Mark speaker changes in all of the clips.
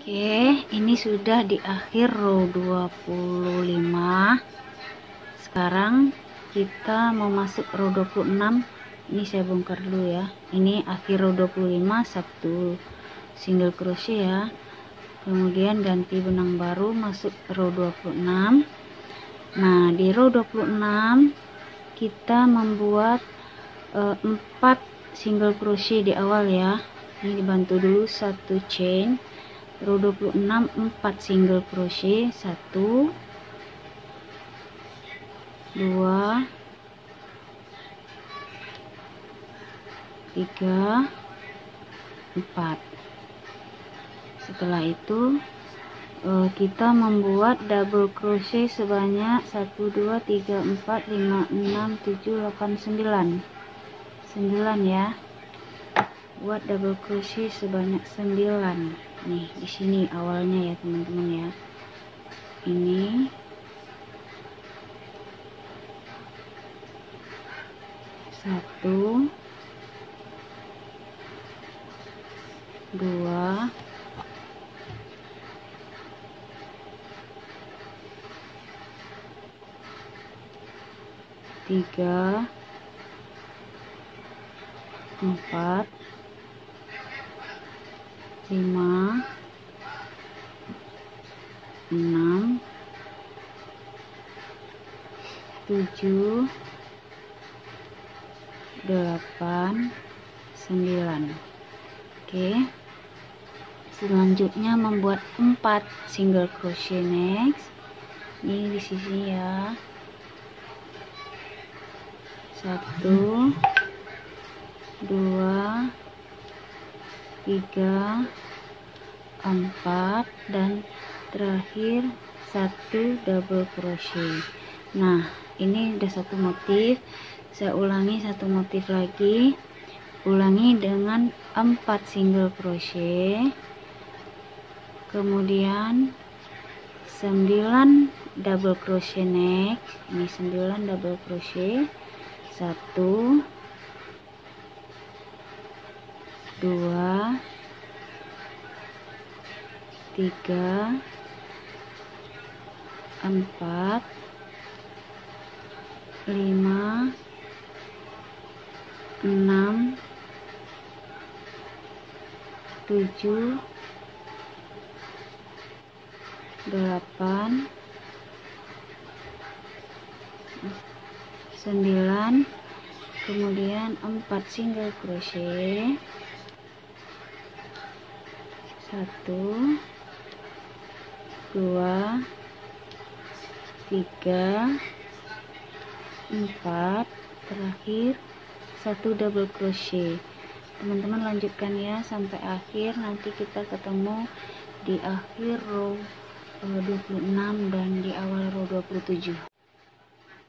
Speaker 1: Oke, ini sudah di akhir row 25. Sekarang kita mau masuk row 26. Ini saya bongkar dulu ya. Ini akhir row 25, satu single crochet ya. Kemudian ganti benang baru, masuk row 26. Nah, di row 26 kita membuat 4 single crochet di awal ya. Ini dibantu dulu satu chain. Row 26 4 single crochet, 1 2 3 4. Setelah itu kita membuat double crochet sebanyak 1 2 3 4 5 6 7 8 9 ya. Buat double crochet sebanyak 9. Nih di sini awalnya ya teman-teman ya. Ini satu, dua, tiga, empat, 5 6 7 8 9. Oke, selanjutnya membuat 4 single crochet next. Ini di sini ya, 1 2 3 4 dan terakhir 1 double crochet. Nah, ini udah satu motif. Saya ulangi satu motif lagi, ulangi dengan 4 single crochet, kemudian 9 double crochet next. Ini 9 double crochet, 1 2 3 4 5 6 7 8 9, kemudian 4 single crochet, 1 2 3 4, terakhir 1 double crochet. Teman-teman lanjutkan ya sampai akhir, nanti kita ketemu di akhir row 26 dan di awal row 27.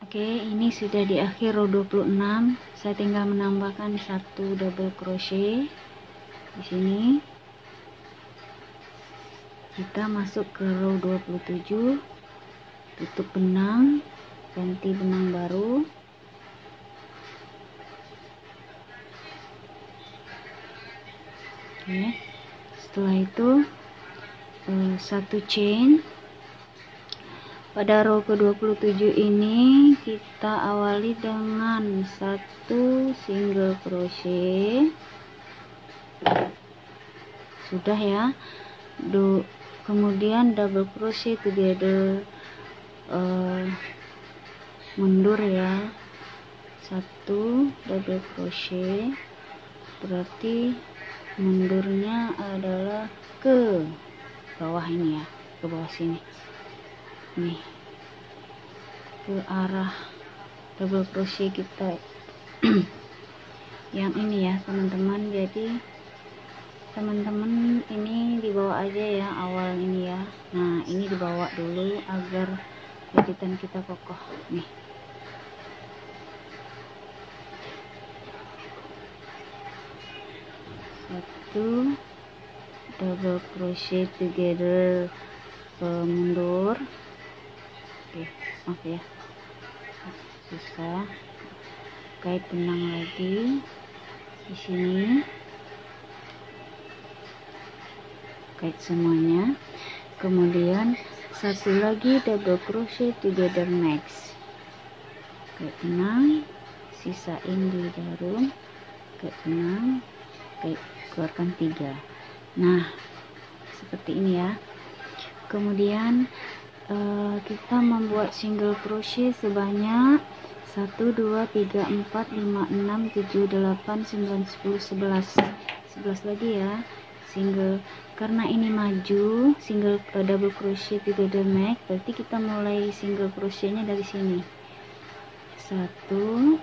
Speaker 1: Oke, ini sudah di akhir row 26. Saya tinggal menambahkan 1 double crochet di sini. Kita masuk ke row 27, tutup benang, ganti benang baru. Oke, setelah itu satu chain. Pada row ke-27 ini kita awali dengan 1 single crochet. Sudah ya. Kemudian double crochet together, mundur ya, 1 double crochet, berarti mundurnya adalah ke bawah ini ya, ke bawah sini nih, ke arah double crochet kita yang ini ya teman-teman. Jadi teman-teman ini dibawa aja ya awal ini ya. Nah, ini dibawa dulu agar jahitan kita kokoh nih. Satu double crochet together, mundur. Oke, maaf ya, susah. Kait benang lagi di sini. kait semuanya. Kemudian satu lagi double crochet together next, kait 6, sisain di jarum, kait 6, kait keluarkan 3. Nah, seperti ini ya. Kemudian kita membuat single crochet sebanyak 1 2 3 4 5 6 7 8 9 10 11 lagi ya, single. Karena ini maju single double crochet together next, berarti kita mulai single crochetnya dari sini. 1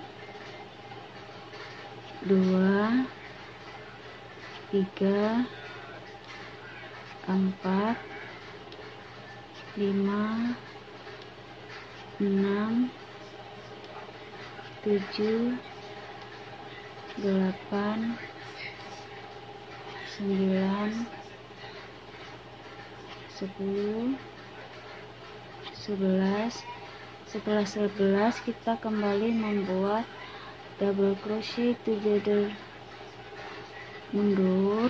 Speaker 1: 2 3 4 5 6 7 8 9 10 11. Setelah 11 kita kembali membuat double crochet together mundur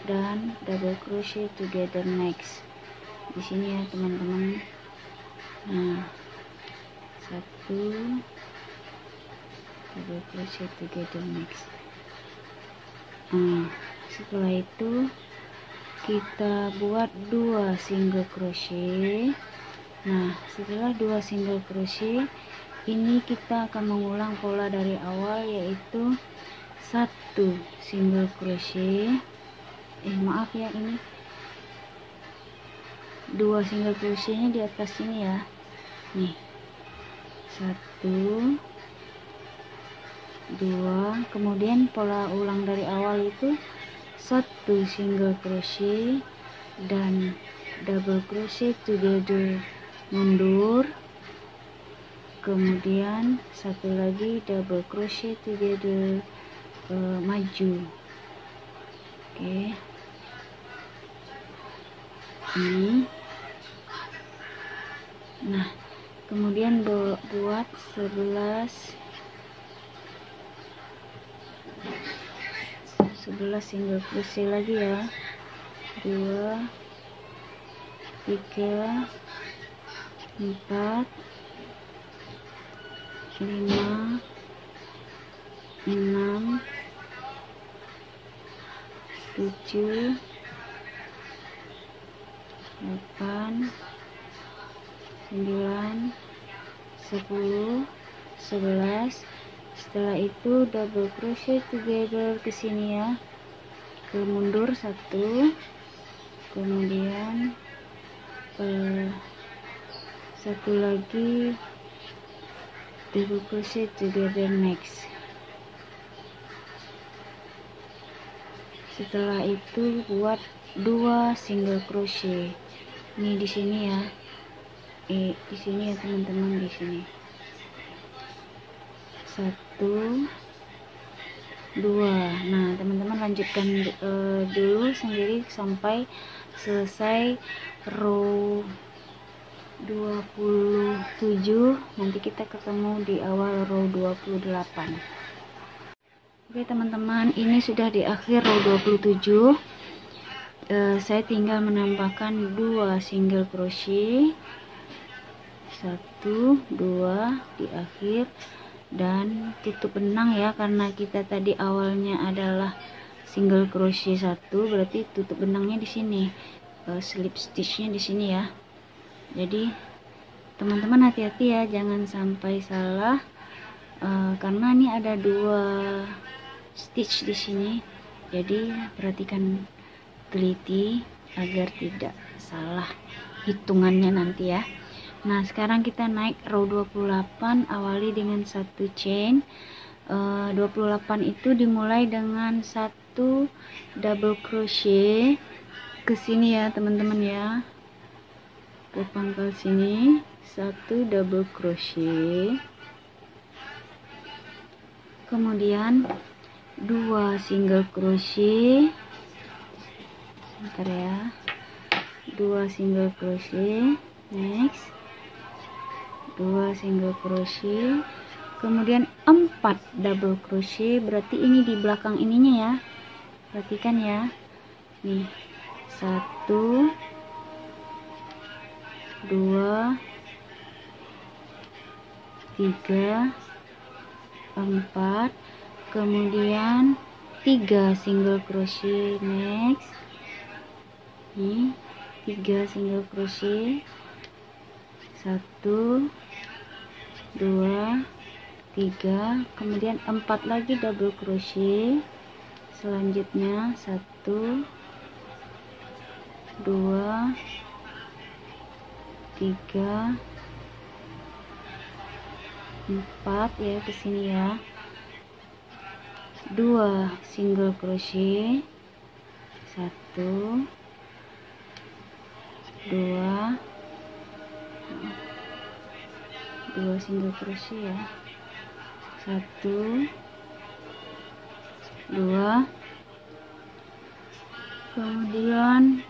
Speaker 1: dan double crochet together next di sini ya teman-teman. Nah, 1 double crochet together next. Setelah itu kita buat 2 single crochet. Nah, setelah 2 single crochet ini kita akan mengulang pola dari awal, yaitu 1 single crochet, maaf ya, ini 2 single crochetnya di atas sini ya, nih 1 2, kemudian pola ulang dari awal itu 1 single crochet dan double crochet together mundur, kemudian satu lagi double crochet together maju. Oke, ini. Nah, kemudian buat 11 single crochet lagi ya, 2 3 4 5 6 7 8 9 10 11. Setelah itu double crochet together ke sini ya, ke mundur 1, kemudian satu lagi double crochet together next. Setelah itu buat 2 single crochet. Ini di sini ya, di sini ya teman-teman, di sini 1 2. Nah, teman-teman lanjutkan dulu sendiri sampai selesai row 27. Nanti kita ketemu di awal row 28. Oke teman-teman, ini sudah di akhir row 27. Saya tinggal menambahkan 2 single crochet, 1 2 di akhir, dan tutup benang ya, karena kita tadi awalnya adalah single crochet 1, berarti tutup benangnya di sini, slip stitchnya di sini ya. Jadi teman-teman hati-hati ya, jangan sampai salah, karena ini ada 2 stitch di sini, jadi perhatikan teliti agar tidak salah hitungannya nanti ya. Nah, sekarang kita naik row 28, awali dengan 1 chain. 28 itu dimulai dengan 1 double crochet ke sini ya teman-teman ya, ke pangkal sini 1 double crochet, kemudian 2 single crochet, bentar ya, 2 single crochet, next 2 single crochet, kemudian 4 double crochet, berarti ini di belakang ininya ya, perhatikan ya, nih 1 2 3 4, kemudian 3 single crochet. Next nih 3 single crochet, 1 2 3, kemudian 4 lagi double crochet. Selanjutnya 1 2 3 4 ya, ke sini ya, 2 single crochet, 1 2 single crochet ya, 1 2, kemudian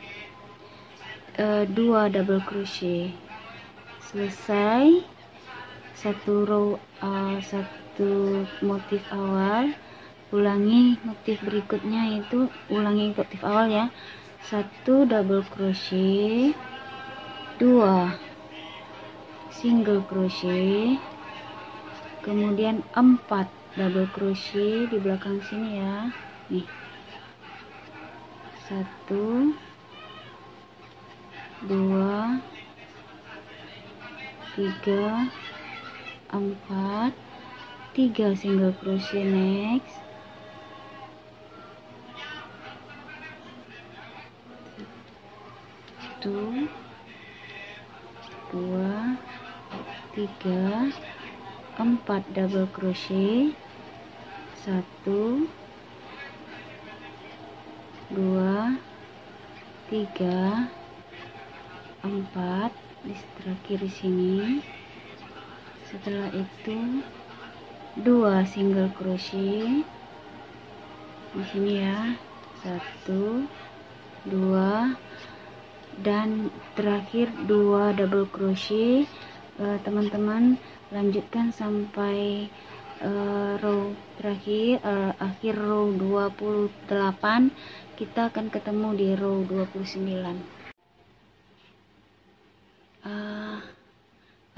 Speaker 1: 2 double crochet. Selesai satu row, satu motif awal. Ulangi motif berikutnya, yaitu ulangi motif awal ya, 1 double crochet, 2 single crochet, kemudian 4 double crochet di belakang sini ya, nih 1 2 3 4, 3 single crochet. Next 1 2 3 4 double crochet, 1 2 3 4 di terakhir di sini. Setelah itu 2 single crochet di sini ya, 1 2, dan terakhir 2 double crochet. Teman-teman lanjutkan sampai row terakhir, akhir row 28. Kita akan ketemu di row 29.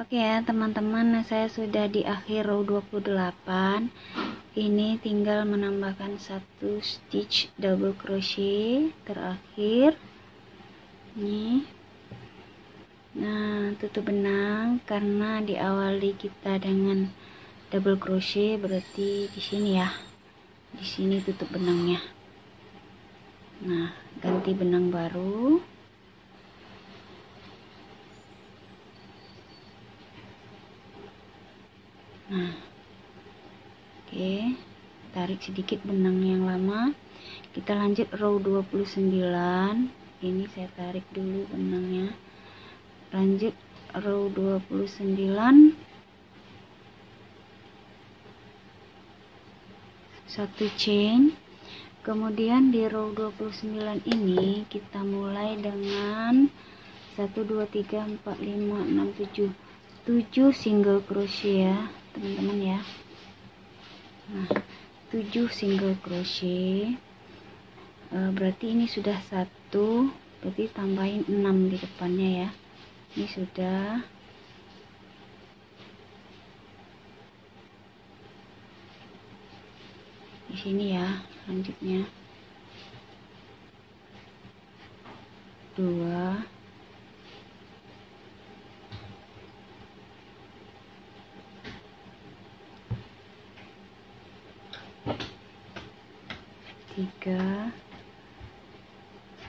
Speaker 1: Oke ya teman-teman, saya sudah di akhir row 28. Ini tinggal menambahkan 1 stitch double crochet terakhir nih. Nah, tutup benang karena diawali kita dengan double crochet, berarti di sini ya, di sini tutup benangnya. Nah, ganti benang baru. Nah, oke, tarik sedikit benang yang lama. Kita lanjut row 29. Ini saya tarik dulu benangnya. Lanjut row 29, 1 chain. Kemudian di row 29 ini kita mulai dengan 1 2 3 4 5 6 7 single crochet ya teman-teman ya. Nah, 7 single crochet, berarti ini sudah 1, berarti tambahin 6 di depannya ya. Ini sudah. Di sini ya, lanjutnya 2 3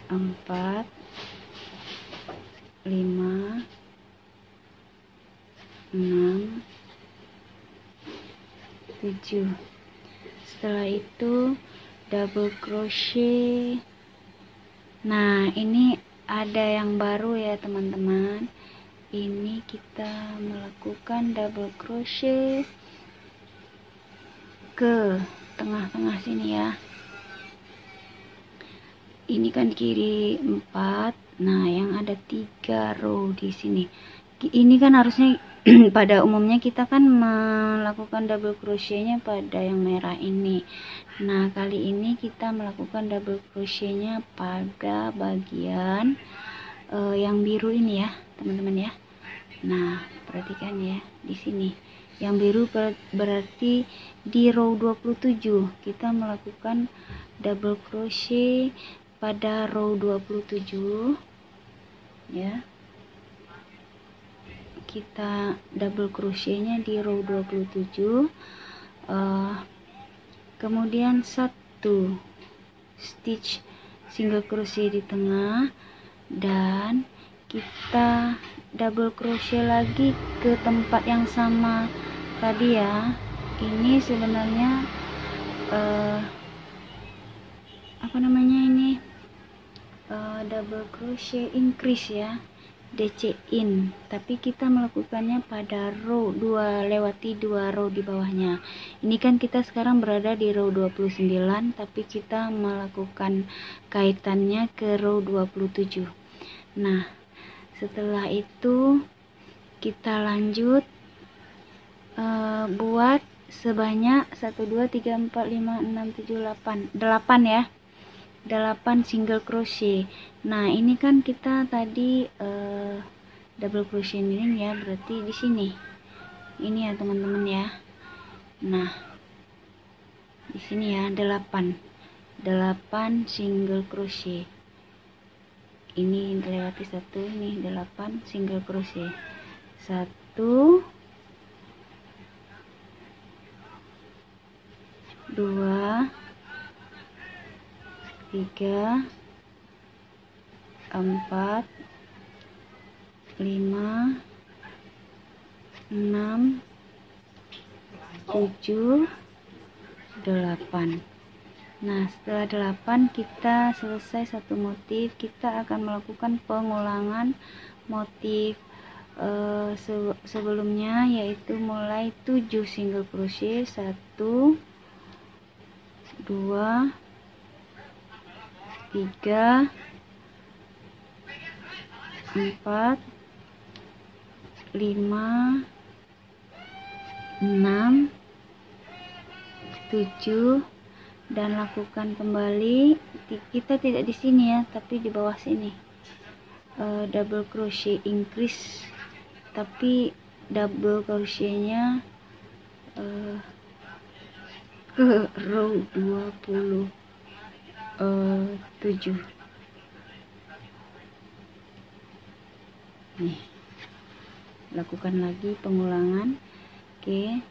Speaker 1: 4 5 6 7. Setelah itu double crochet. Nah, ini ada yang baru ya teman-teman. Ini kita melakukan double crochet ke tengah-tengah sini ya. Ini kan kiri 4. Nah, yang ada 3 row di sini. Ini kan harusnya pada umumnya kita kan melakukan double crochetnya pada yang merah ini. Nah, kali ini kita melakukan double crochetnya pada bagian yang biru ini ya, teman-teman ya. Nah, perhatikan ya di sini. Yang biru berarti di row 27 kita melakukan double crochet pada row 27 ya. Kita double crochetnya di row 27, kemudian 1 stitch single crochet di tengah, dan kita double crochet lagi ke tempat yang sama tadi ya. Ini sebenarnya apa namanya ini, double crochet increase ya, DC in, tapi kita melakukannya pada row 2, lewati 2 row di bawahnya. Ini kan kita sekarang berada di row 29, tapi kita melakukan kaitannya ke row 27. Nah, setelah itu kita lanjut buat sebanyak 1 2 3 4 5 6 7 8 ya, 8 single crochet. Nah, ini kan kita tadi double crochet miring ya, berarti di sini ini ya teman-teman ya. Nah, di sini ya 8 single crochet. Ini lewati 1, ini 8 single crochet. 1 2 3 4 5 6 7 8. Nah, setelah 8 kita selesai satu motif, kita akan melakukan pengulangan motif sebelumnya, yaitu mulai 7 single crochet. 1 2 3 4 5 6 7, dan lakukan kembali. Kita tidak di sini ya, tapi di bawah sini double crochet increase, tapi double crochetnya ke row 27. Nih, lakukan lagi pengulangan. Oke.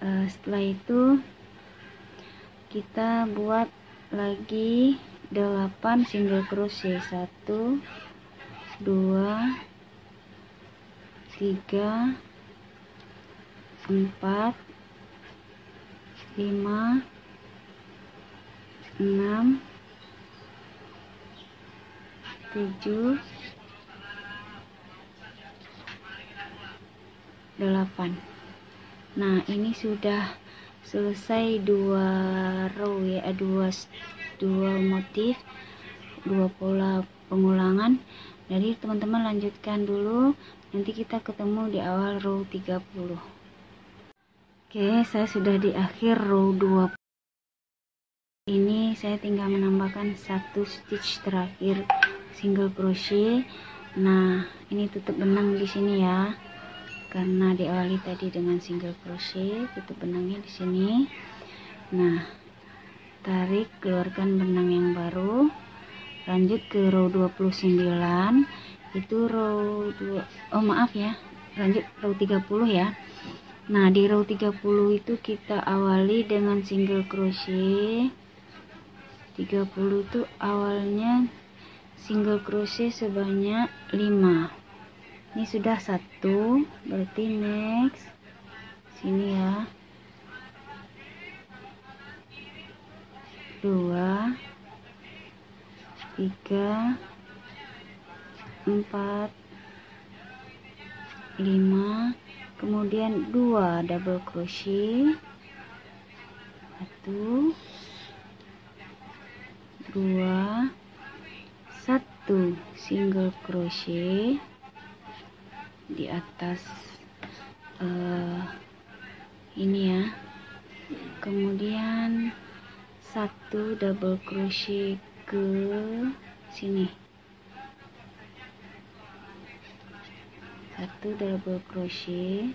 Speaker 1: Setelah itu kita buat lagi 8 single crochet. 1 2 3 4 5 6 7 8. Nah, ini sudah selesai 2 row ya, dua motif, 2 pola pengulangan. Jadi teman-teman lanjutkan dulu, nanti kita ketemu di awal row 30. Oke, saya sudah di akhir row 20. Ini saya tinggal menambahkan 1 stitch terakhir single crochet. Nah, ini tutup benang di sini ya, karena diawali tadi dengan single crochet. Tutup benangnya di sini. Nah, tarik, keluarkan benang yang baru, lanjut ke row 29. Itu row 2, lanjut row 30 ya. Nah, di row 30 itu kita awali dengan single crochet. 30 itu awalnya single crochet sebanyak 5. Ini sudah 1, berarti next sini ya, 2 3 4 5, kemudian 2 double crochet, 1 2 1 single crochet, di atas ini ya. Kemudian 1 double crochet ke sini, 1 double crochet,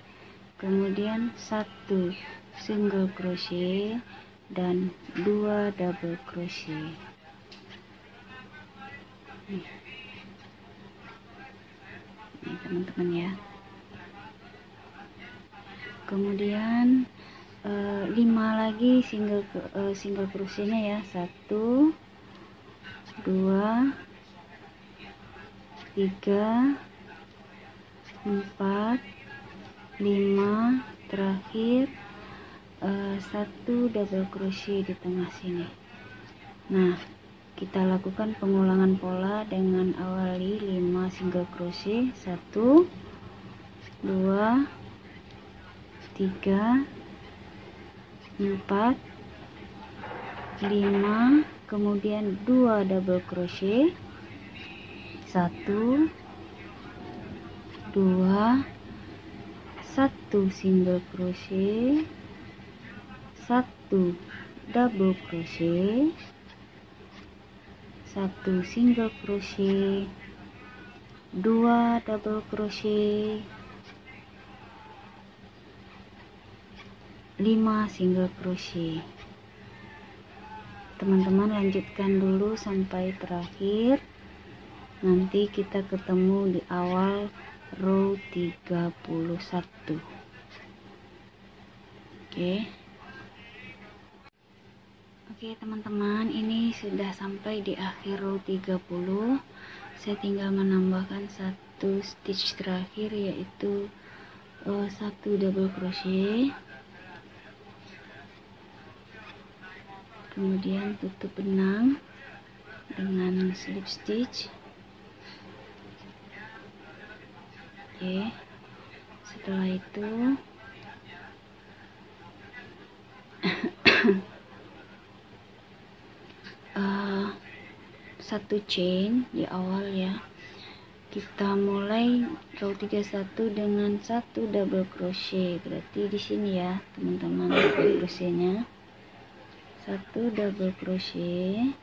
Speaker 1: kemudian 1 single crochet dan 2 double crochet. Nih teman-teman ya. Kemudian 5 lagi single crochetnya ya, 1 2 3 4 5, terakhir 1 double crochet di tengah sini. Nah, kita lakukan pengulangan pola dengan awali 5 single crochet, 1 2 3 4 5, kemudian 2 double crochet, 1 2 1 single crochet, 1 double crochet, 1 single crochet, 2 double crochet, 5 single crochet. Teman-teman lanjutkan dulu sampai terakhir, nanti kita ketemu di awal row 31. Oke teman-teman, ini sudah sampai di akhir row 30. Saya tinggal menambahkan 1 stitch terakhir, yaitu 1 double crochet, kemudian tutup benang dengan slip stitch. Setelah itu satu chain di awal ya. Kita mulai row 31 dengan 1 double crochet, berarti di sini ya teman-teman, double crochetnya 1 double crochet,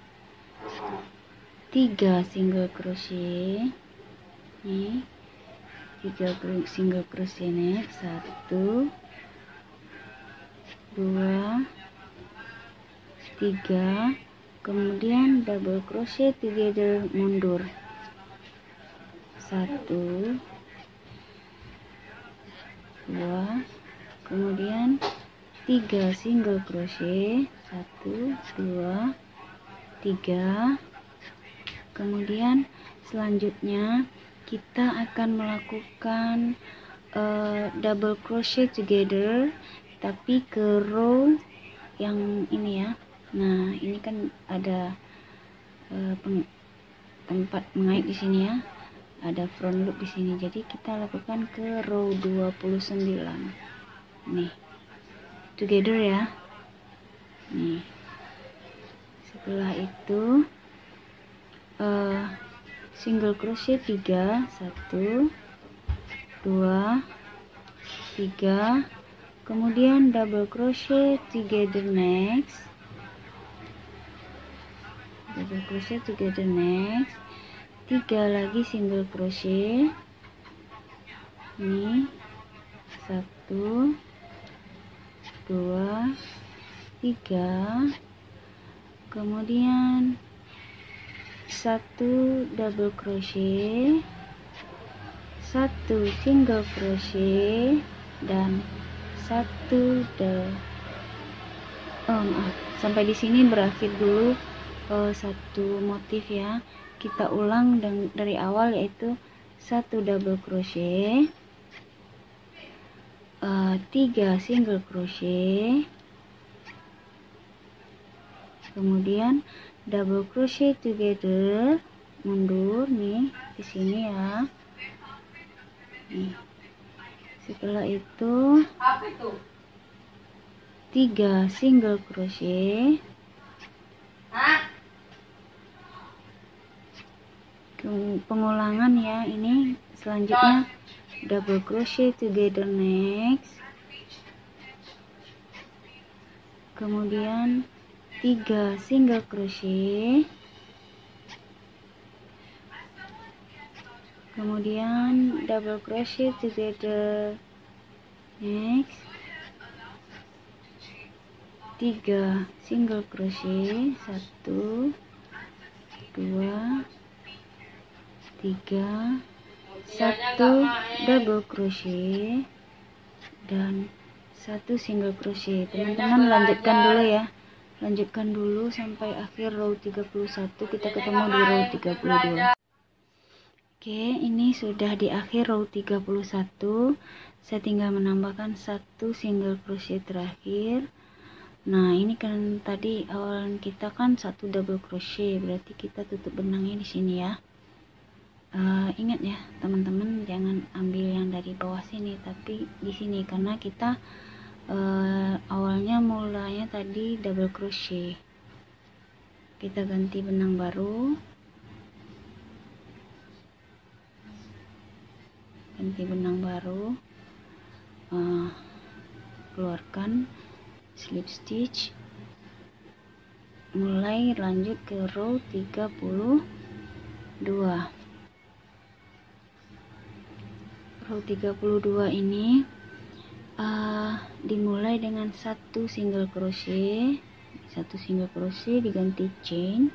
Speaker 1: 3 single crochet, nih 3 single crochet next, 1 2 3, kemudian double crochet together mundur, 1 2, kemudian 3 single crochet, 1 2 3, kemudian selanjutnya kita akan melakukan double crochet together tapi ke row yang ini ya. Nah, ini kan ada tempat mengait di sini ya, ada front loop di sini, jadi kita lakukan ke row 29 nih, together ya. Nih, setelah itu single crochet 3, 1 2 3, kemudian double crochet together next, double crochet together next, 3 lagi single crochet, ini 1 2 3, kemudian 1 double crochet, 1 single crochet, dan 1 sampai di sini berakhir dulu satu motif ya. Kita ulang dari awal, yaitu 1 double crochet, 3 single crochet, kemudian double crochet together mundur nih di sini ya. Nih. Setelah itu 3 single crochet, pengulangan ya. Ini selanjutnya double crochet together next, kemudian 3 single crochet, kemudian double crochet together next, 3 single crochet, 1 2 3, 1 double crochet dan 1 single crochet. Teman-teman lanjutkan dulu ya, lanjutkan dulu sampai akhir row 31, kita ketemu di row 32. Oke, ini sudah di akhir row 31, saya tinggal menambahkan 1 single crochet terakhir. Nah, ini kan tadi awalan kita kan 1 double crochet, berarti kita tutup benangnya di sini ya. Ingat ya teman-teman, jangan ambil yang dari bawah sini tapi di sini, karena kita awalnya mulanya tadi double crochet. Kita ganti benang baru, keluarkan slip stitch, mulai lanjut ke row 32. Row 32 ini dimulai dengan 1 single crochet, diganti chain,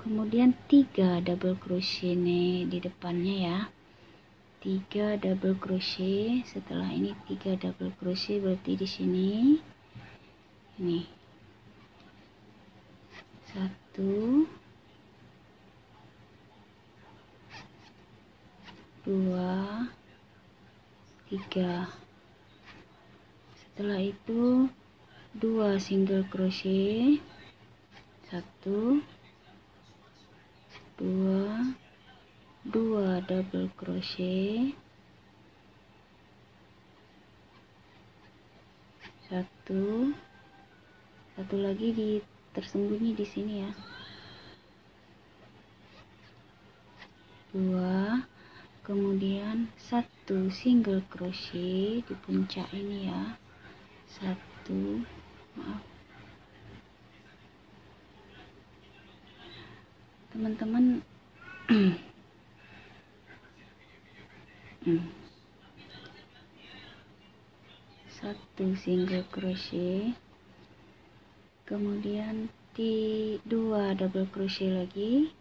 Speaker 1: kemudian 3 double crochet nih di depannya ya, 3 double crochet. Setelah ini 3 double crochet, berarti di sini ini 1 2 3. Setelah itu 2 single crochet, 1 2 2 double crochet, 1 lagi tersembunyi di sini ya, 2, kemudian 1 single crochet di puncak ini ya, 1, maaf teman-teman, 1 single crochet, kemudian 2 double crochet lagi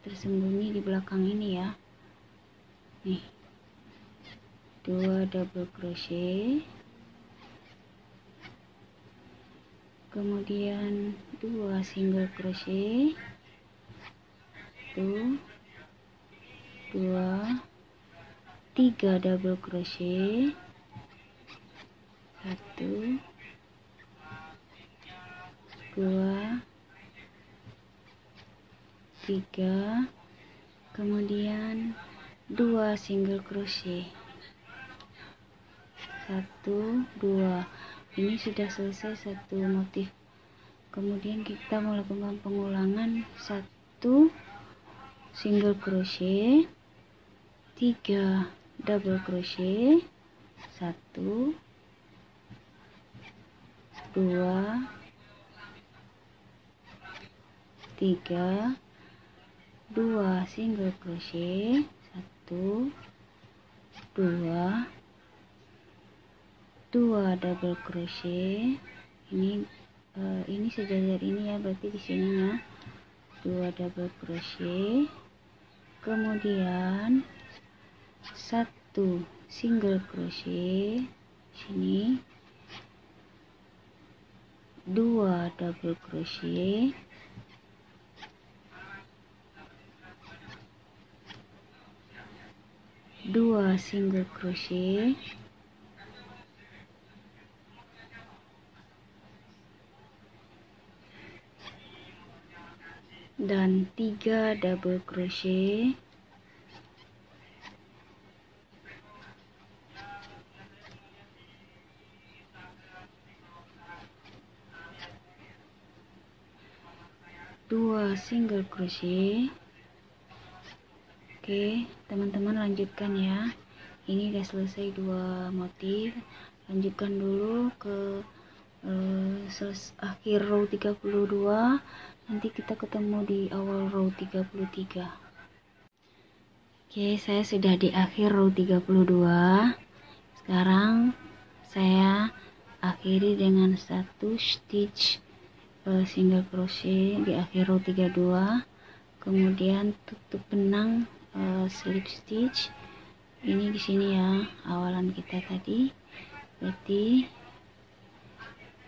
Speaker 1: tersembunyi di belakang ini ya, nih 2 double crochet, kemudian 2 single crochet, 1 2 3 double crochet, 1 2 3, kemudian 2 single crochet, 1 2. Ini sudah selesai satu motif. Kemudian kita melakukan pengulangan 1 single crochet, 3 double crochet, 1 2 3, 2 single crochet, 1 2 2 double crochet. Ini sejajar ini ya, berarti di sininya 2 double crochet, kemudian 1 single crochet sini, 2 double crochet, 2 single crochet, dan 3 double crochet, 2 single crochet. Oke teman-teman, lanjutkan ya. ini udah selesai 2 motif. Lanjutkan dulu ke akhir row 32, nanti kita ketemu di awal row 33. Oke, saya sudah di akhir row 32. Sekarang saya akhiri dengan 1 stitch single crochet di akhir row 32, kemudian tutup benang slip stitch. Ini di sini ya awalan kita tadi, berarti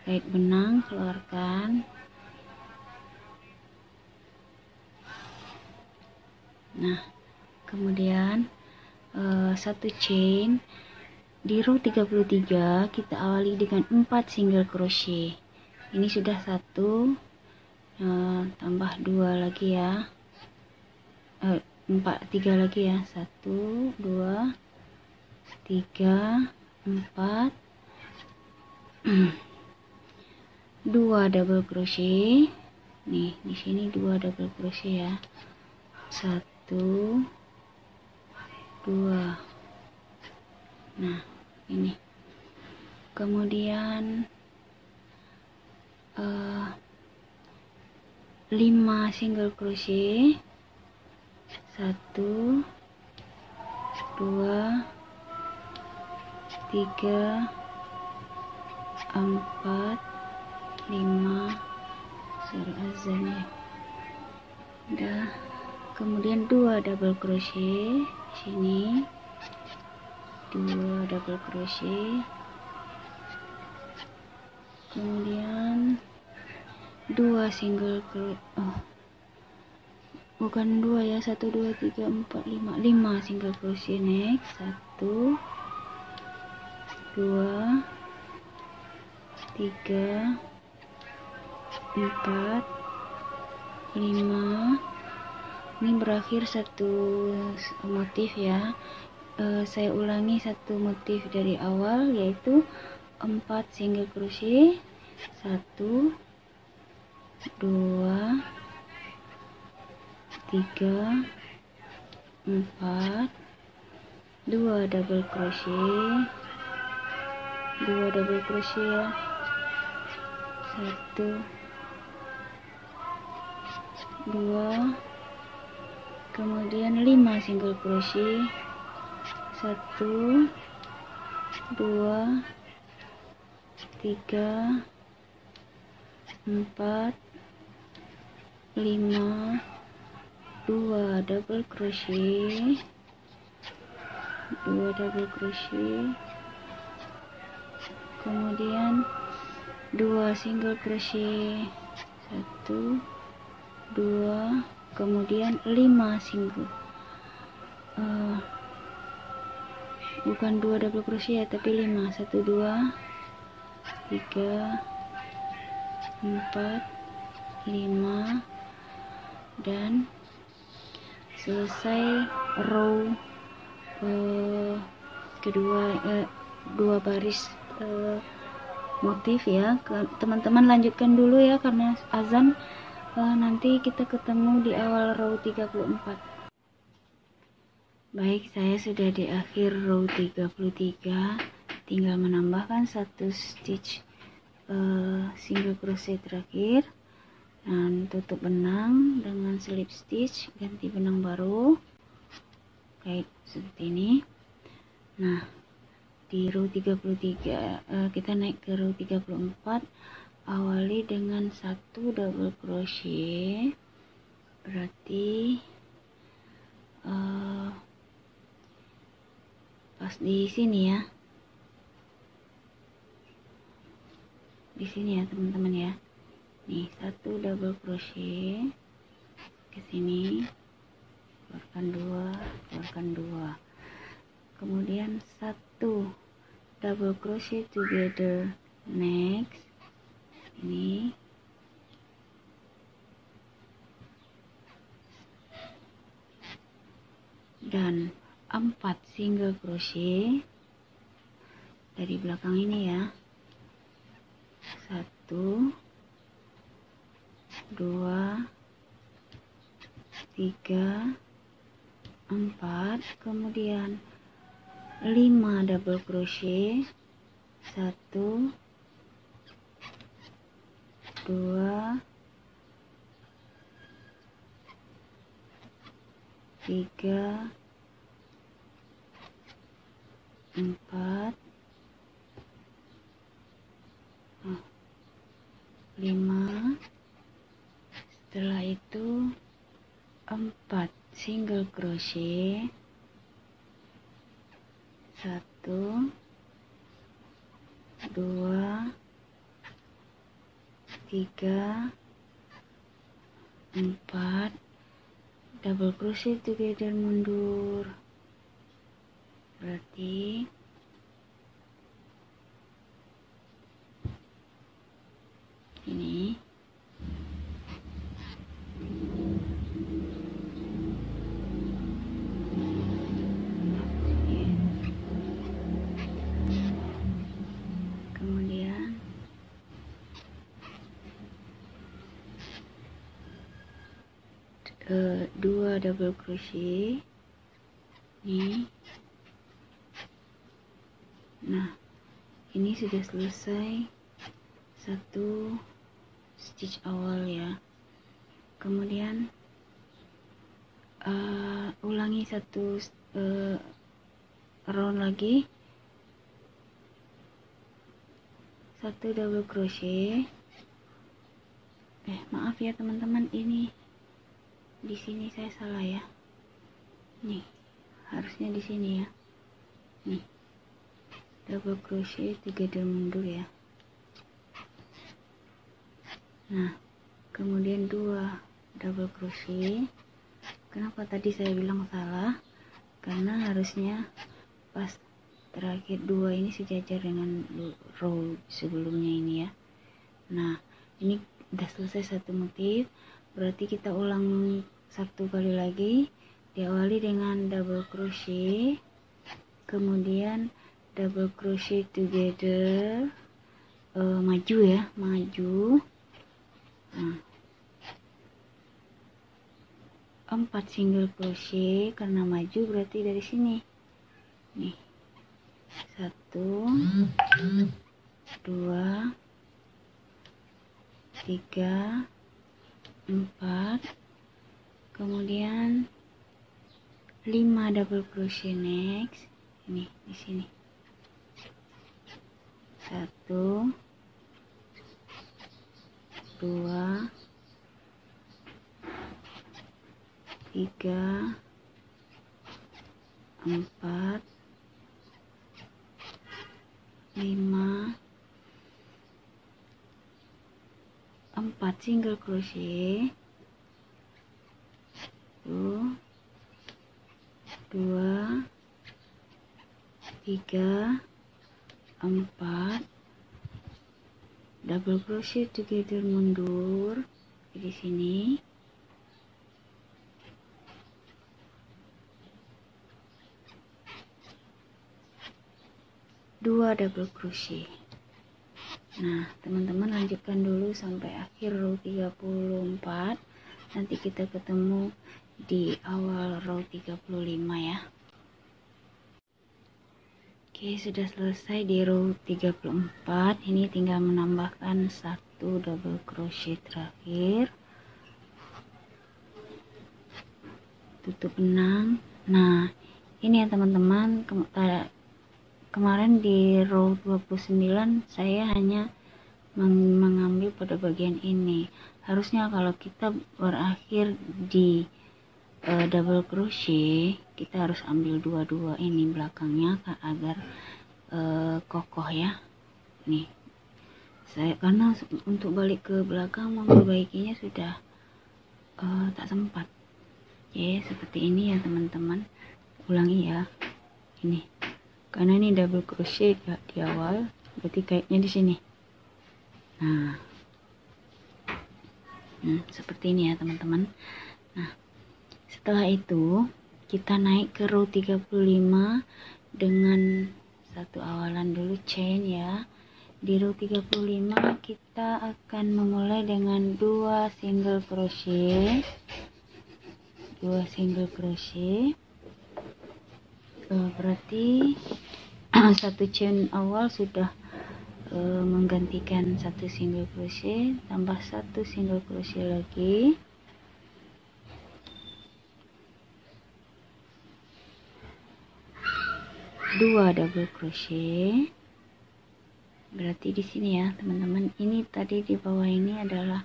Speaker 1: kait benang, keluarkan. Nah, kemudian 1 chain di row 33, kita awali dengan 4 single crochet. Ini sudah 1, tambah 2 lagi ya, 3 lagi ya, 1 2 3 4 2 double crochet. Nih di sini 2 double crochet ya, 1 2. Nah ini, kemudian 5 single crochet, 1 2 3 4 5. Suara azan ya. Udah. Kemudian 2 double crochet di sini, 2 double crochet, kemudian 2 single crochet, bukan 2 ya, 1 2 3 4 5 single crochet. Next 1 2 3 4 5. Ini berakhir 1 motif ya. Saya ulangi 1 motif dari awal, yaitu 4 single crochet, 1 2 3 4, 2 double crochet, 2 double crochet ya, 1 2, kemudian 5 single crochet, 1 2 3 4 5, 2 double crochet, 2 double crochet, kemudian 2 single crochet, 1 2, kemudian 5 single, bukan 2 double crochet ya, tapi 5, 1 2 3 4 5, dan selesai row kedua, 2 baris motif ya. Teman-teman lanjutkan dulu ya karena azan. Nanti kita ketemu di awal row 34. Baik, saya sudah di akhir row 33, tinggal menambahkan 1 stitch single crochet terakhir dan tutup benang dengan slip stitch, ganti benang baru kayak seperti ini. Nah, di row 33 kita naik ke row 34, awali dengan 1 double crochet, berarti pas di sini ya, di sini ya teman-teman ya. Nih 1 double crochet ke sini, keluarkan 2, keluarkan 2, kemudian 1 double crochet together. Next ini, dan 4 single crochet dari belakang ini ya, 1 2 3 4, kemudian 5 double crochet, 1 2 3 4 5. Setelah itu 4 single crochet, 1 2 3 4 double crochet together mundur, berarti ini kemudian 2 double crochet nih. Nah, ini sudah selesai 1 stitch awal ya. Kemudian ulangi 1 round lagi, 1 double crochet. Maaf ya teman-teman, ini di sini saya salah ya. Nih, harusnya di sini ya. Nih, double crochet together mundur ya. Nah, kemudian 2 double crochet. Kenapa tadi saya bilang salah? Karena harusnya pas terakhir 2 ini sejajar dengan row sebelumnya ini ya. Nah, ini udah selesai 1 motif, berarti kita ulang 1 kali lagi, diawali dengan double crochet, kemudian double crochet together, maju ya, maju. Nah, 4 single crochet, karena maju berarti dari sini nih, 1 2 3 4, kemudian 5 double crochet next, ini di sini 1 2 3 4 5 4 single crochet, 1 2 3 4 double crochet together mundur di sini, 2 double crochet. Nah, teman-teman lanjutkan dulu sampai akhir row 34. Nanti kita ketemu di awal row 35 ya. Oke, sudah selesai di row 34. Ini tinggal menambahkan 1 double crochet terakhir. Tutup benang. Nah, ini ya teman-teman, kemarin di row 29 saya hanya mengambil pada bagian ini. Harusnya kalau kita berakhir di double crochet, kita harus ambil dua-dua ini belakangnya agar kokoh ya. Nih, saya karena untuk balik ke belakang memperbaikinya sudah tak sempat. Oke, seperti ini ya teman-teman. Ulangi ya. Ini karena ini double crochet di awal, berarti kaitnya di sini. Nah, seperti ini ya teman-teman. Nah, setelah itu kita naik ke row 35 dengan 1 awalan dulu chain ya. Di row 35 kita akan memulai dengan 2 single crochet, 2 single crochet, Berarti satu chain awal sudah menggantikan satu single crochet, tambah satu single crochet lagi, dua double crochet. Berarti di sini ya teman-teman, ini tadi di bawah ini adalah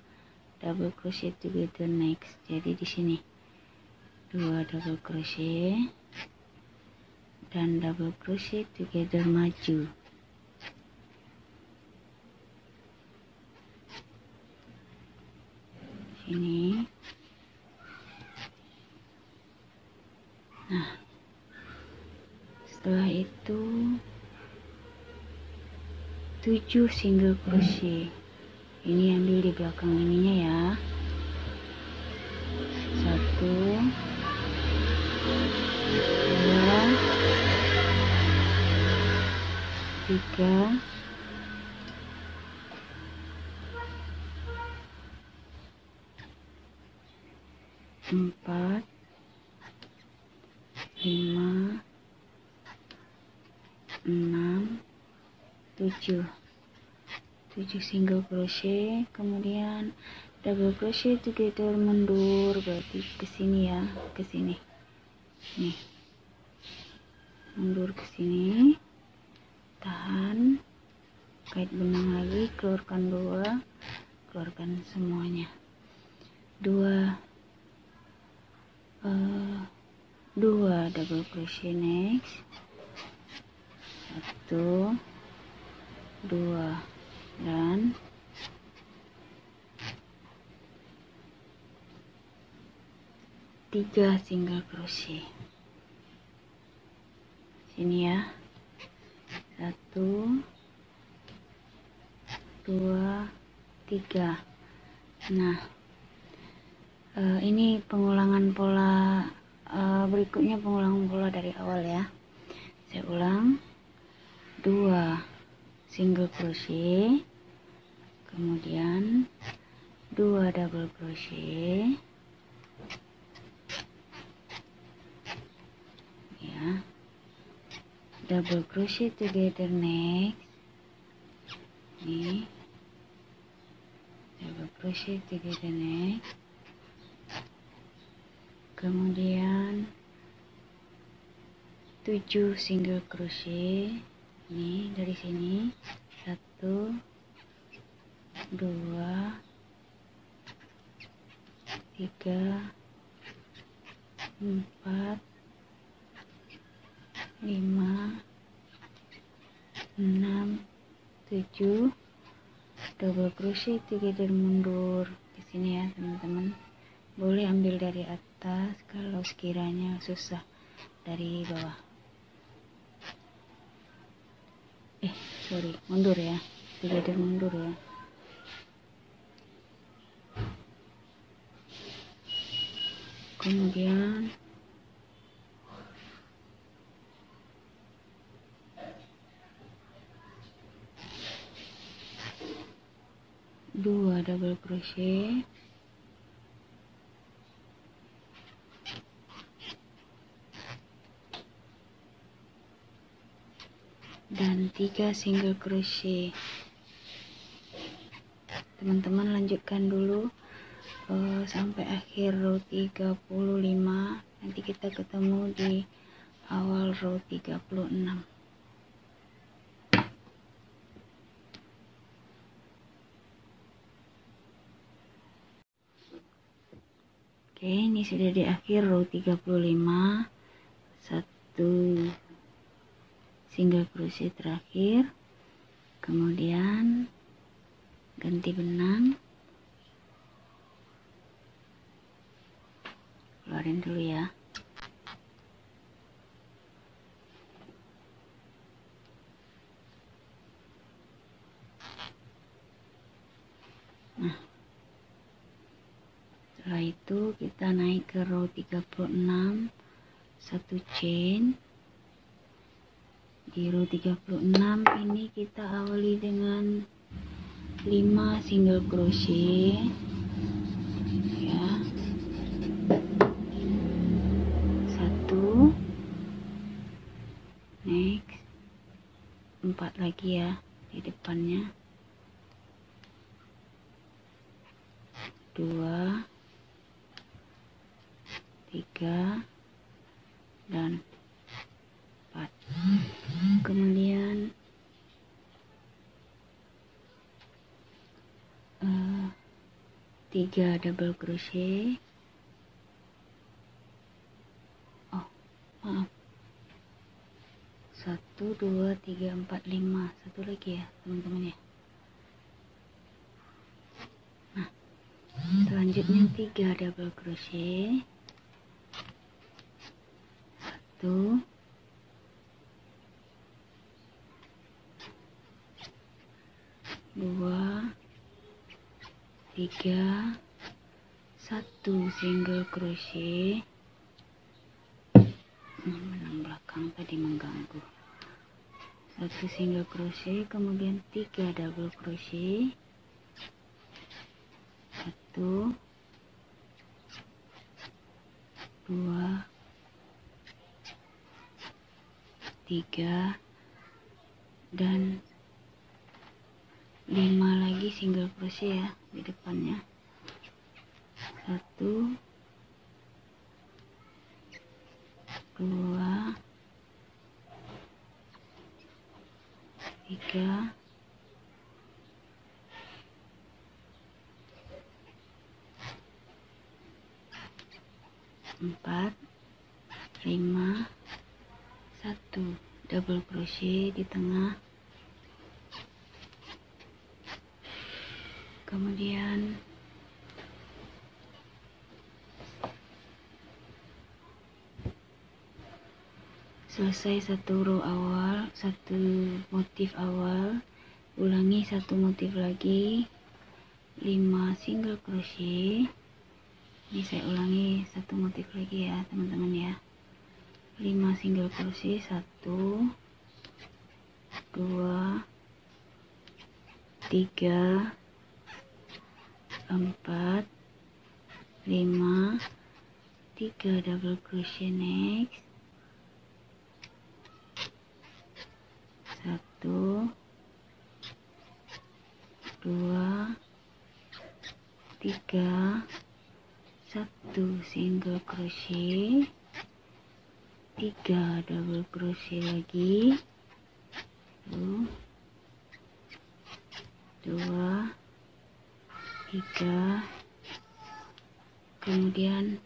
Speaker 1: double crochet together next. Jadi di sini 2 double crochet dan double crochet together maju. Sini. Nah, setelah itu 7 single crochet. Ini ambil di belakang ininya ya. 1, 2, 3, 4, 5, 6, 7 single crochet, kemudian double crochet together mundur, berarti ke sini ya, ke sini nih, mundur ke sini, tahan, kait benang lagi, keluarkan 2, keluarkan semuanya, 2 double crochet next, 1, 2, dan 3 single crochet. Sini ya, 1, 2, 3. Nah, ini pengulangan pola berikutnya, pengulangan pola dari awal ya. Saya ulang, 2 single crochet, kemudian 2 double crochet ya, double crochet together next, nih, double crochet together next, kemudian 7 single crochet. Ini dari sini 1, 2, 3, 4, 5, 6, 7 double crochet together mundur. Di sini ya teman-teman, boleh ambil dari atas kalau sekiranya susah dari bawah. Mundur ya, together mundur ya. Kemudian dua double crochet, dan 3 single crochet. Teman-teman lanjutkan dulu sampai akhir row 35. Nanti kita ketemu di awal row 36. Oke, ini sudah di akhir row 35. 1 single crochet terakhir, kemudian ganti benang, keluarin dulu ya. Nah, setelah itu kita naik ke row 36, 1 chain. Di row 36 ini kita awali dengan 5 single crochet ya, 1, lagi ya di depannya. 2, 3, dan 4. Kemudian 3 double crochet. Oh, maaf. 1, 2, 3, 4, 5. Satu lagi ya, teman-teman ya. Nah, selanjutnya 3 double crochet. 1, 2, 3, 1 single crochet. Benang belakang tadi mengganggu. 1 single crochet, kemudian 3 double crochet. 1, 2, 3, dan 5 lagi single crochet ya di depannya. 1, 2, 3, 4, 5, 1 double crochet di tengah. Kemudian selesai satu row awal, satu motif awal, ulangi satu motif lagi, 5 single crochet. Ini saya ulangi satu motif lagi ya teman-teman ya. 5 single crochet, 1, 2, 3, 4, 5, 3 double crochet next. 1, 2, 3, 1 single crochet, 3 double crochet lagi, 1, 2, 3, kemudian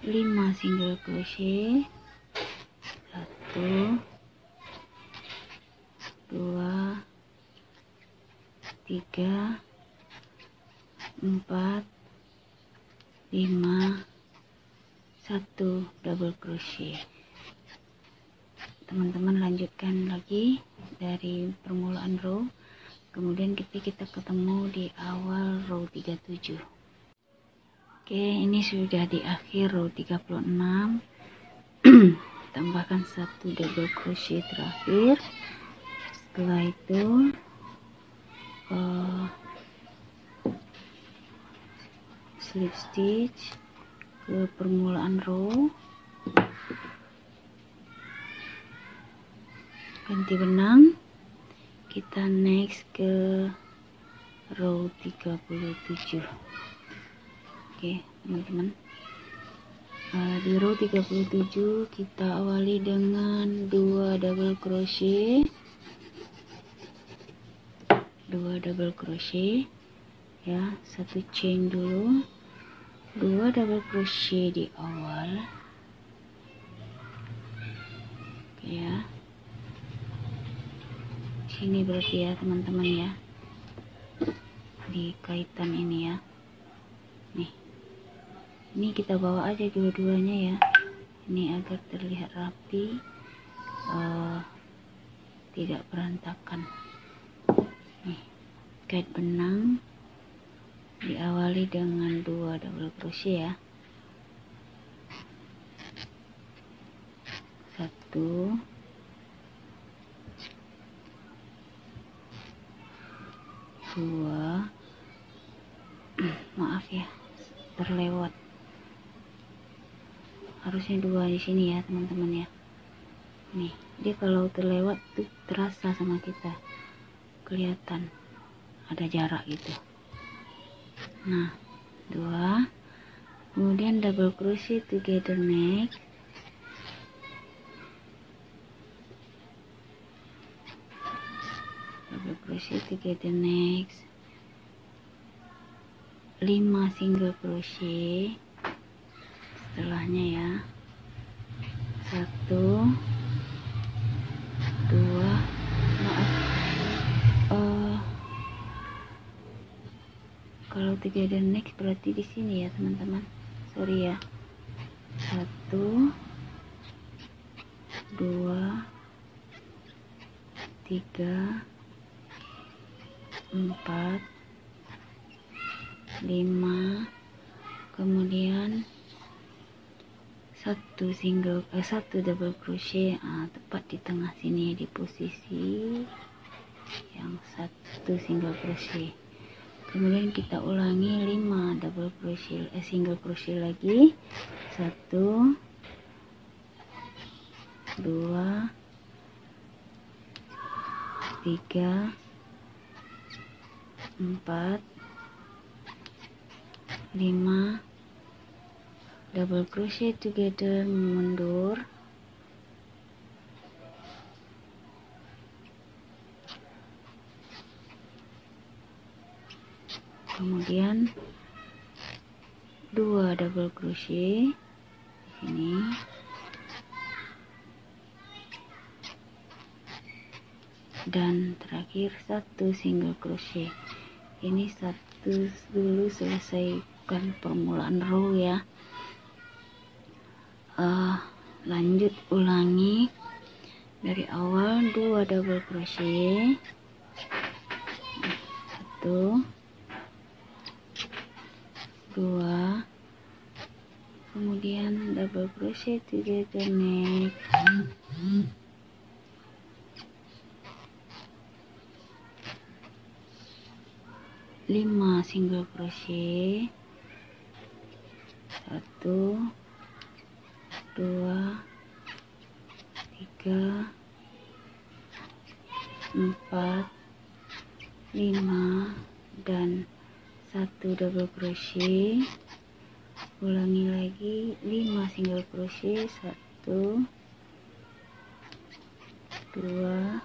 Speaker 1: 5 single crochet, 1, 2, 3, 4, 5, 1 double crochet. Teman-teman lanjutkan lagi dari permulaan row, kemudian kita ketemu di awal row 37. Oke, ini sudah di akhir row 36. Tambahkan 1 double crochet terakhir. Setelah itu slip stitch ke permulaan row, ganti benang, kita next ke row 37. Oke teman-teman, di row 37 kita awali dengan 2 double crochet, 2 double crochet ya, 1 chain dulu, 2 double crochet di awal. Oke ya, sini berarti ya teman-teman ya, di kaitan ini ya. Ini kita bawa aja dua-duanya ya, ini agar terlihat rapi, tidak berantakan. Nih, kait benang diawali dengan 2 double crochet ya, 1, 2, maaf ya terlewat, harusnya 2 di sini ya teman-teman ya. Nih, dia kalau terlewat tuh terasa sama kita, kelihatan ada jarak gitu. Nah, 2, kemudian double crochet together next, double crochet together next, 5 single crochet setelahnya ya. 1, 2, maaf, kalau together next berarti di sini ya teman-teman, sorry ya. 1, 2, 3, 4, 5, kemudian satu double crochet, tepat di tengah sini di posisi yang 1 single crochet. Kemudian kita ulangi 5 double crochet, single crochet lagi. 1, 2, 3, 4, 5 double crochet together, mundur, kemudian 2 double crochet di sini, dan terakhir 1 single crochet. Ini satu dulu, selesaikan permulaan row ya. Lanjut ulangi dari awal, 2 double crochet, 1, 2, kemudian double crochet together next, 5 single crochet, 1, 2, 3, 4, 5 dan 1 double crochet. Ulangi lagi 5 single crochet, 1, 2,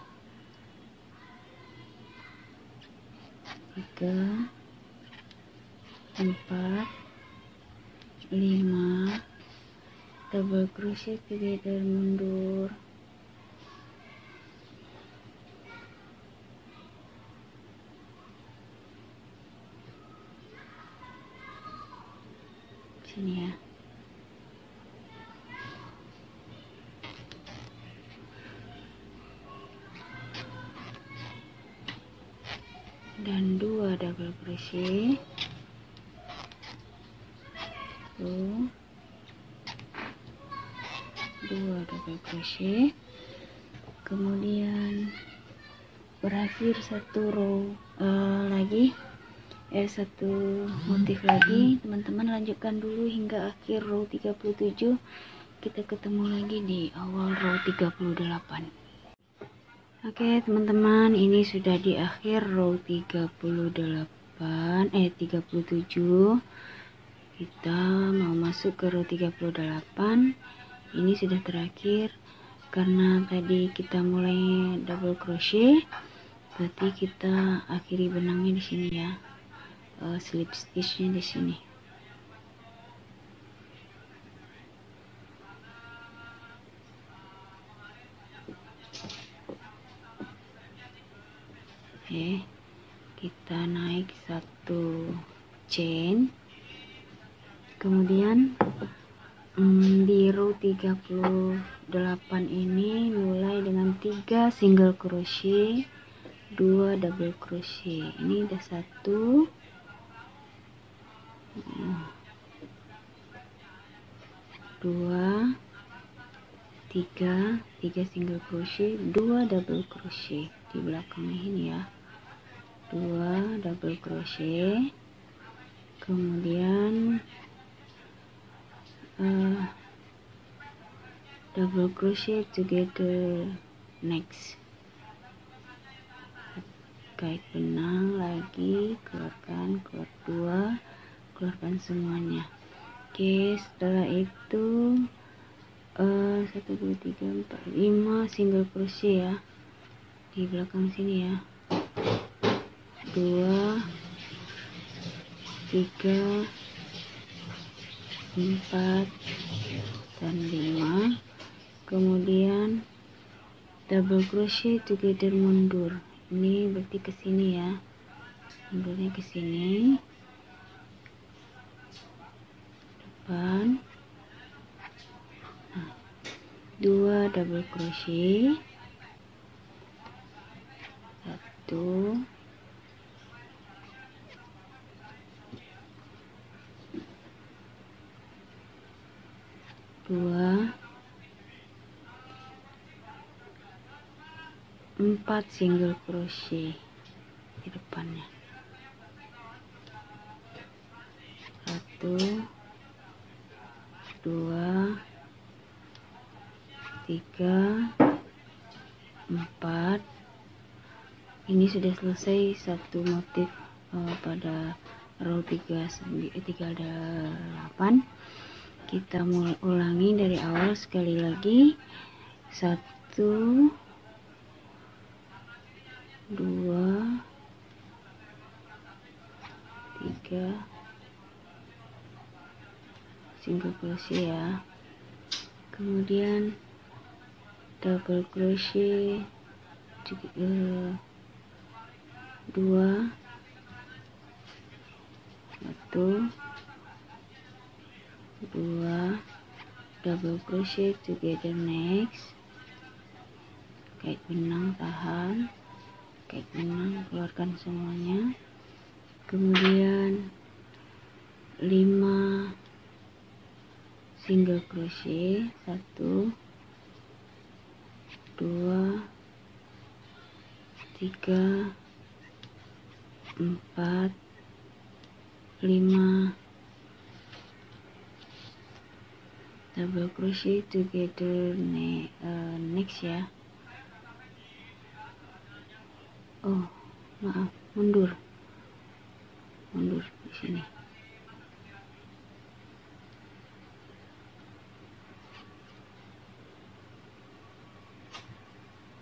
Speaker 1: 3, 4, 5 double crochet together, mundur, sini ya. Dan 2 double crochet, 1, 2 double crochet, kemudian berakhir satu row lagi, satu motif lagi. Teman-teman lanjutkan dulu hingga akhir row 37. Kita ketemu lagi di awal row 38. Oke teman-teman, ini sudah di akhir row 37. Kita mau masuk ke row 38. Ini sudah terakhir, karena tadi kita mulai double crochet, berarti kita akhiri benangnya di sini ya, slip stitchnya di sini. Oke, kita naik 1 chain, kemudian di row 38 ini mulai dengan 3 single crochet, 2 double crochet. Ini udah 1, 2, 3 single crochet, 2 double crochet di belakangnya ini ya, 2 double crochet, kemudian double crochet together next, kait benang lagi, keluarkan, keluar 2, keluarkan semuanya. Oke, setelah itu 1 2 3 4 5 single crochet ya di belakang sini ya, 2 3 4 dan 5. Kemudian double crochet together mundur, ini berarti ke sini ya, mundurnya ke sini, depan. 2 double crochet, 1 2 4 single crochet di depannya, 1 2 3 4. Ini sudah selesai satu motif pada row 38. Kita mulai ulangi dari awal sekali lagi, 1 2 3 single crochet ya, kemudian double crochet 2 1 2 double crochet together next, kait benang tahan, kait benang keluarkan semuanya, kemudian 5 single crochet, 1 2 3 4 5 double crochet together next ya. Oh maaf, mundur di sini,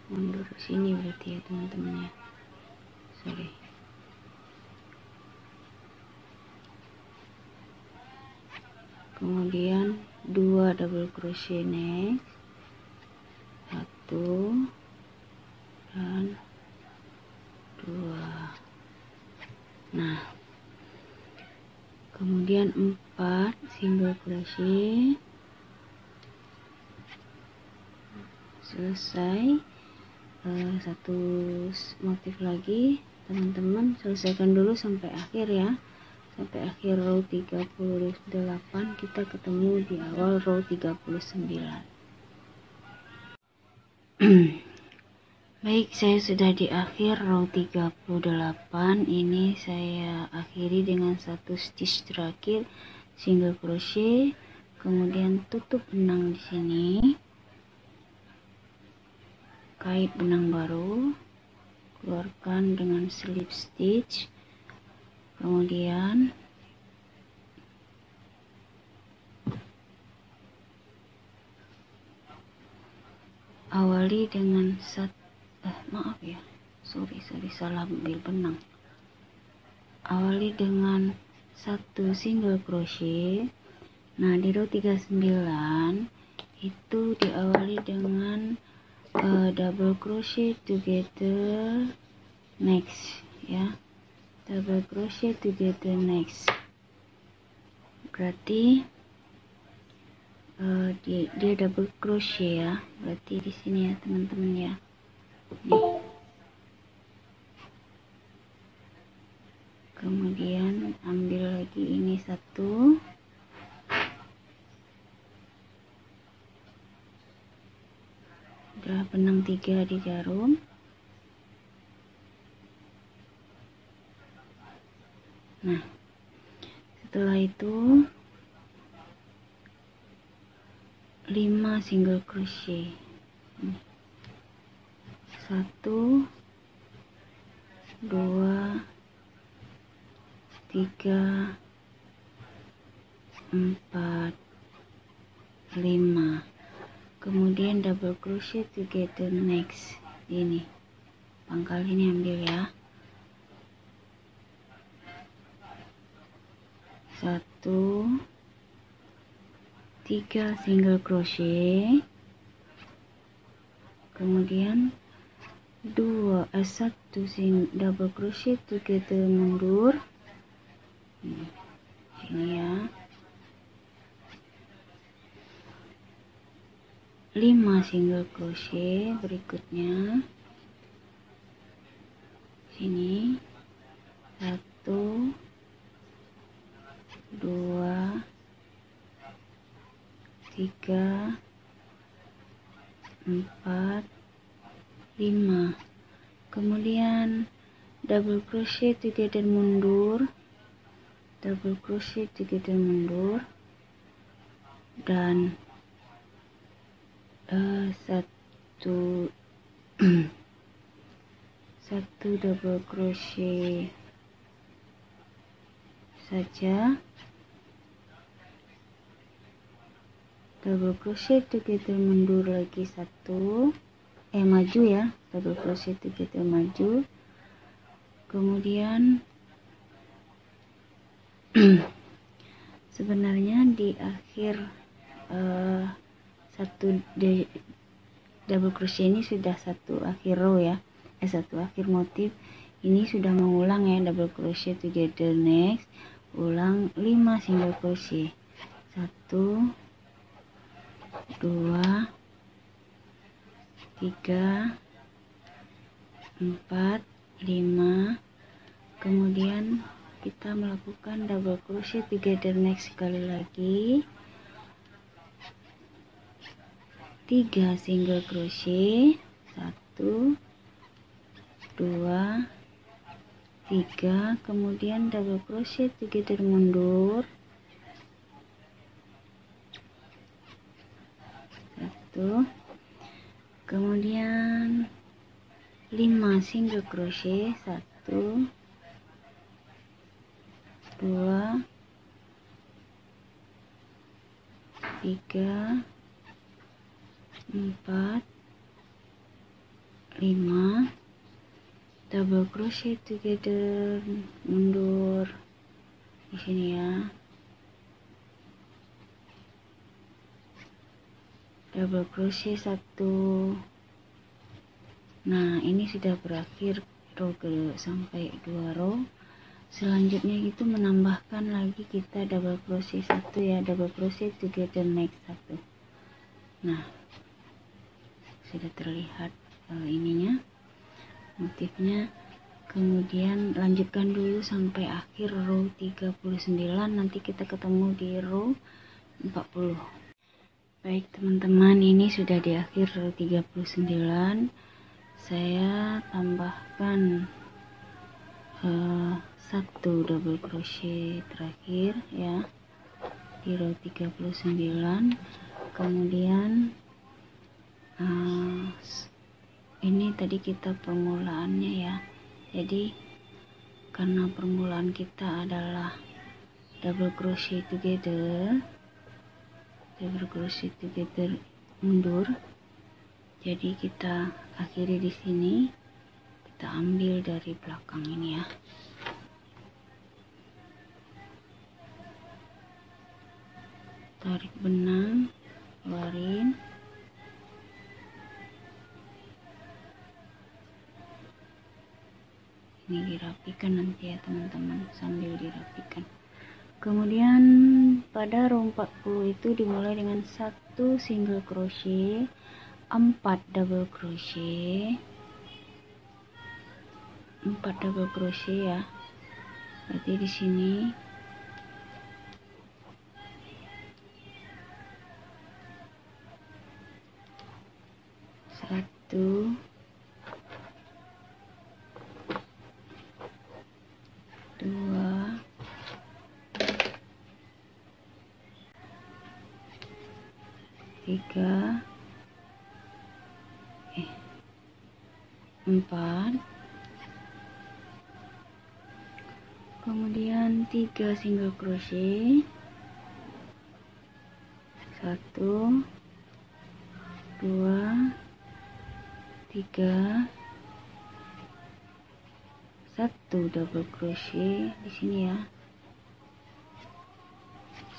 Speaker 1: mundur ke sini berarti ya teman-teman ya, sorry. Kemudian 2 double crochet next, 1 dan 2. Nah, kemudian 4 single crochet, selesai. Satu motif lagi teman-teman, selesaikan dulu sampai akhir ya, sampai akhir row 38. Kita ketemu di awal row 39. Baik, saya sudah di akhir row 38. Ini saya akhiri dengan satu stitch terakhir single crochet, kemudian tutup benang di sini, kait benang baru, keluarkan dengan slip stitch, kemudian awali dengan maaf ya, sorry salah ambil benang. Awali dengan satu single crochet. Nah, di row 39 itu diawali dengan double crochet together next ya, double crochet together next, berarti dia double crochet ya, berarti di sini ya teman-teman ya. Nih. Kemudian ambil lagi ini satu, udah benang 3 di jarum. Nah, setelah itu 5 single crochet. 1 2 3 4 5, kemudian double crochet together next. Ini pangkal ini ambil ya, 1 3 single crochet, kemudian 1 double crochet together mundur. Ini ya, 5 single crochet berikutnya sini, 1 2 3 4 5, kemudian double crochet together mundur, double crochet together mundur, dan satu double crochet saja, double crochet together mundur lagi, maju ya, double crochet together maju, kemudian sebenarnya di akhir double crochet ini sudah satu akhir row ya, satu akhir motif. Ini sudah mengulang ya, double crochet together next, ulang 5 single crochet, 1 2 3 4 5, kemudian kita melakukan double crochet together next sekali lagi, 3 single crochet, 1 2 3, kemudian double crochet together mundur, 1, kemudian 5 single crochet, 1 2 3 4 5, double crochet together mundur di sini ya, double crochet 1. Nah, ini sudah berakhir row sampai 2 row. Selanjutnya itu menambahkan lagi kita double crochet 1 ya, double crochet together next 1. Nah, sudah terlihat ininya, motifnya. Kemudian lanjutkan dulu sampai akhir row 39, nanti kita ketemu di row 40. Baik teman-teman, ini sudah di akhir row 39. Saya tambahkan 1 double crochet terakhir ya di row 39. Kemudian ini tadi kita permulaannya ya, jadi karena permulaan kita adalah double crochet together mundur, jadi kita akhiri di sini, kita ambil dari belakang ini ya. Tarik benang, keluarin, ini dirapikan nanti ya teman-teman, sambil dirapikan. Kemudian pada row 40 itu dimulai dengan 1 single crochet, 4 double crochet, 4 double crochet ya. Berarti di sini satu, dua, 4, kemudian 3 single crochet, 1, 2, 3, 1 double crochet di sini ya,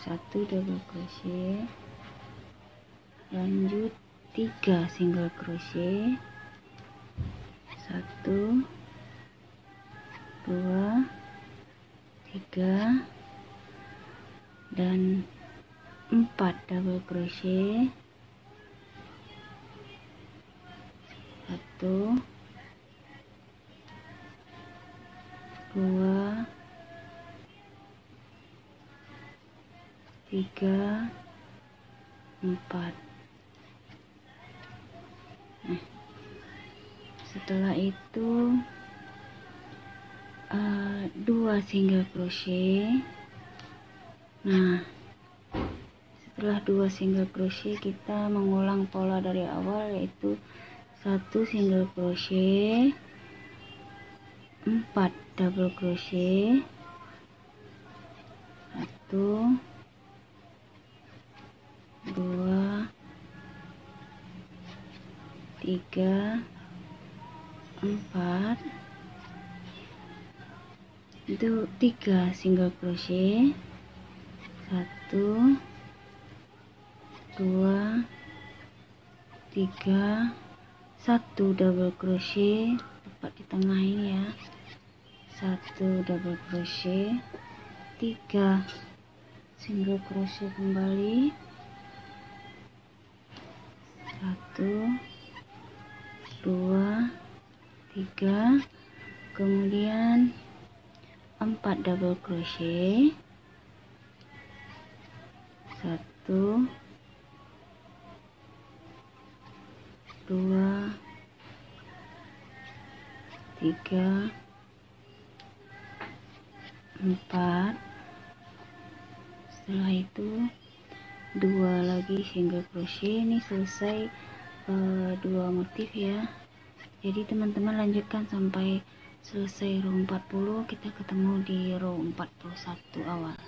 Speaker 1: 1 double crochet, lanjut 3 single crochet, 1, 2, 3 dan 4 double crochet, 1, 2, 3, 4. Nah, setelah itu 2 single crochet. Nah, setelah 2 single crochet kita mengulang pola dari awal, yaitu 1 single crochet, 4 double crochet, 1, 2, 3, 4, itu 3 single crochet, 1, 2, 3, 1 double crochet tepat di tengah ini ya, 1 double crochet, 3 single crochet kembali, 1, 2, 3, kemudian 4 double crochet, 1, 2, 3, 4. Setelah itu 2 lagi single crochet. Ini selesai 2 motif ya. Jadi teman-teman lanjutkan sampai selesai row 40. Kita ketemu di row 41 awal.